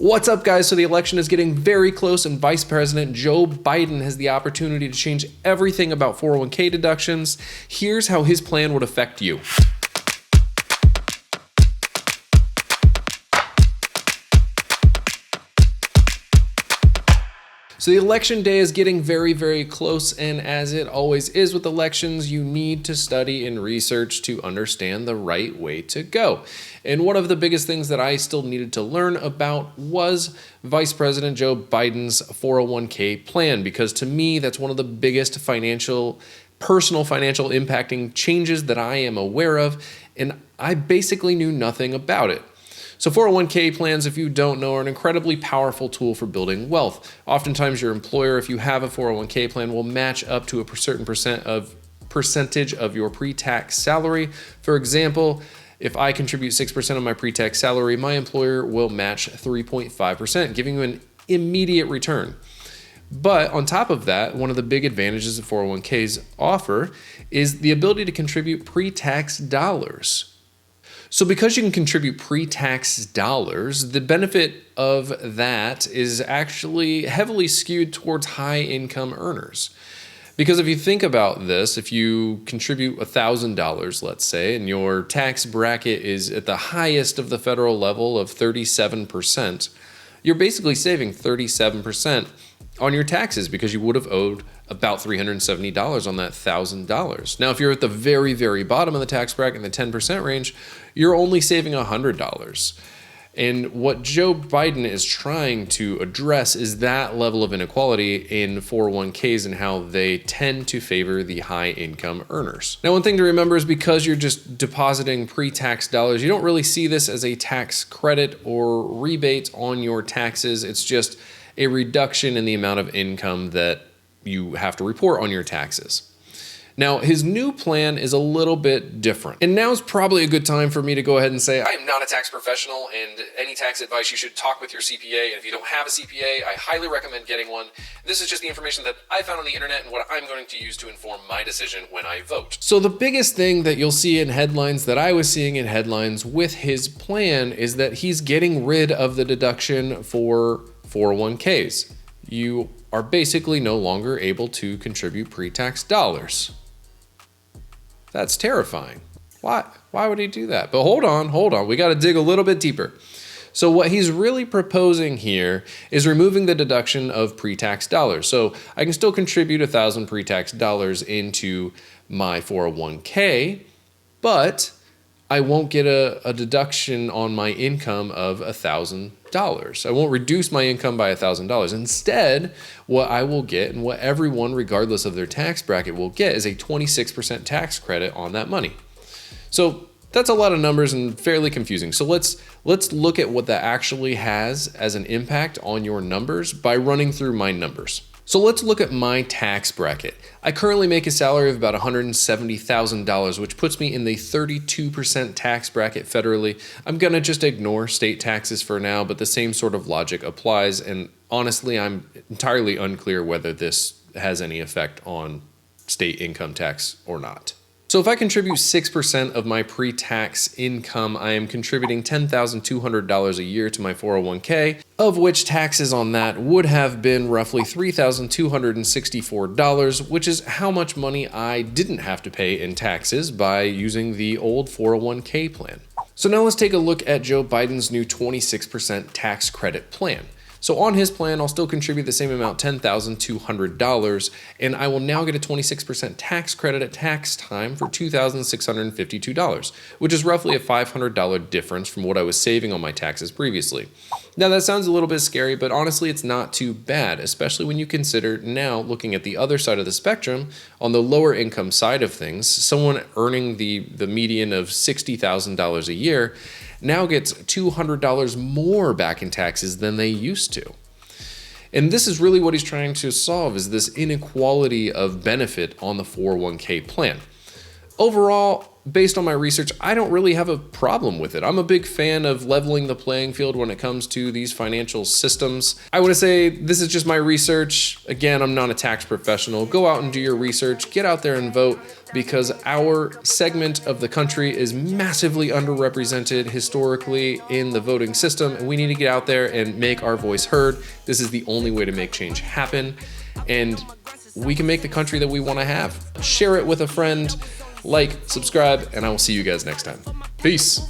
What's up, guys? So the election is getting very close, and Vice President Joe Biden has the opportunity to change everything about 401k deductions. Here's how his plan would affect you. So the election day is getting very, very close, and as it always is with elections, you need to study and research to understand the right way to go. And one of the biggest things that I still needed to learn about was Vice President Joe Biden's 401k plan, because to me, that's one of the biggest personal financial impacting changes that I am aware of, and I basically knew nothing about it. So 401k plans, if you don't know, are an incredibly powerful tool for building wealth. Oftentimes your employer, if you have a 401k plan, will match up to a certain percentage of your pre-tax salary. For example, if I contribute 6% of my pre-tax salary, my employer will match 3.5%, giving you an immediate return. But on top of that, one of the big advantages that 401ks offer is the ability to contribute pre-tax dollars. So because you can contribute pre-tax dollars, the benefit of that is actually heavily skewed towards high income earners. Because if you think about this, if you contribute $1,000, let's say, and your tax bracket is at the highest of the federal level of 37%, you're basically saving 37% on your taxes because you would have owed about $370 on that $1,000. Now, if you're at the very, very bottom of the tax bracket in the 10% range, you're only saving $100. And what Joe Biden is trying to address is that level of inequality in 401ks and how they tend to favor the high income earners. Now, one thing to remember is because you're just depositing pre-tax dollars, you don't really see this as a tax credit or rebate on your taxes. It's just a reduction in the amount of income that you have to report on your taxes. Now, his new plan is a little bit different. And now's probably a good time for me to go ahead and say, I am not a tax professional, and any tax advice, you should talk with your CPA. And if you don't have a CPA, I highly recommend getting one. This is just the information that I found on the internet and what I'm going to use to inform my decision when I vote. So the biggest thing that you'll see in headlines that I was seeing in headlines with his plan is that he's getting rid of the deduction for 401ks. You are basically no longer able to contribute pre-tax dollars. That's terrifying. Why would he do that? But hold on. We got to dig a little bit deeper. So what he's really proposing here is removing the deduction of pre-tax dollars. So I can still contribute $1,000 pre-tax dollars into my 401k, but I won't get a deduction on my income of $1,000. I won't reduce my income by $1,000. Instead, what I will get, and what everyone, regardless of their tax bracket, will get, is a 26% tax credit on that money. So that's a lot of numbers and fairly confusing. So let's look at what that actually has as an impact on your numbers by running through my numbers. So let's look at my tax bracket. I currently make a salary of about $170,000, which puts me in the 32% tax bracket federally. I'm gonna just ignore state taxes for now, but the same sort of logic applies. And honestly, I'm entirely unclear whether this has any effect on state income tax or not. So if I contribute 6% of my pre-tax income, I am contributing $10,200 a year to my 401k, of which taxes on that would have been roughly $3,264, which is how much money I didn't have to pay in taxes by using the old 401k plan. So now let's take a look at Joe Biden's new 26% tax credit plan. So on his plan, I'll still contribute the same amount, $10,200, and I will now get a 26% tax credit at tax time for $2,652, which is roughly a $500 difference from what I was saving on my taxes previously. Now that sounds a little bit scary, but honestly, it's not too bad, especially when you consider now looking at the other side of the spectrum, on the lower income side of things, someone earning the median of $60,000 a year now gets $200 more back in taxes than they used to. And this is really what he's trying to solve, is this inequality of benefit on the 401k plan. Overall, based on my research, I don't really have a problem with it. I'm a big fan of leveling the playing field when it comes to these financial systems. I want to say this is just my research. Again, I'm not a tax professional. Go out and do your research, get out there and vote, because our segment of the country is massively underrepresented historically in the voting system, and we need to get out there and make our voice heard. This is the only way to make change happen, and we can make the country that we want to have. Share it with a friend. Like, subscribe, and I will see you guys next time. Peace.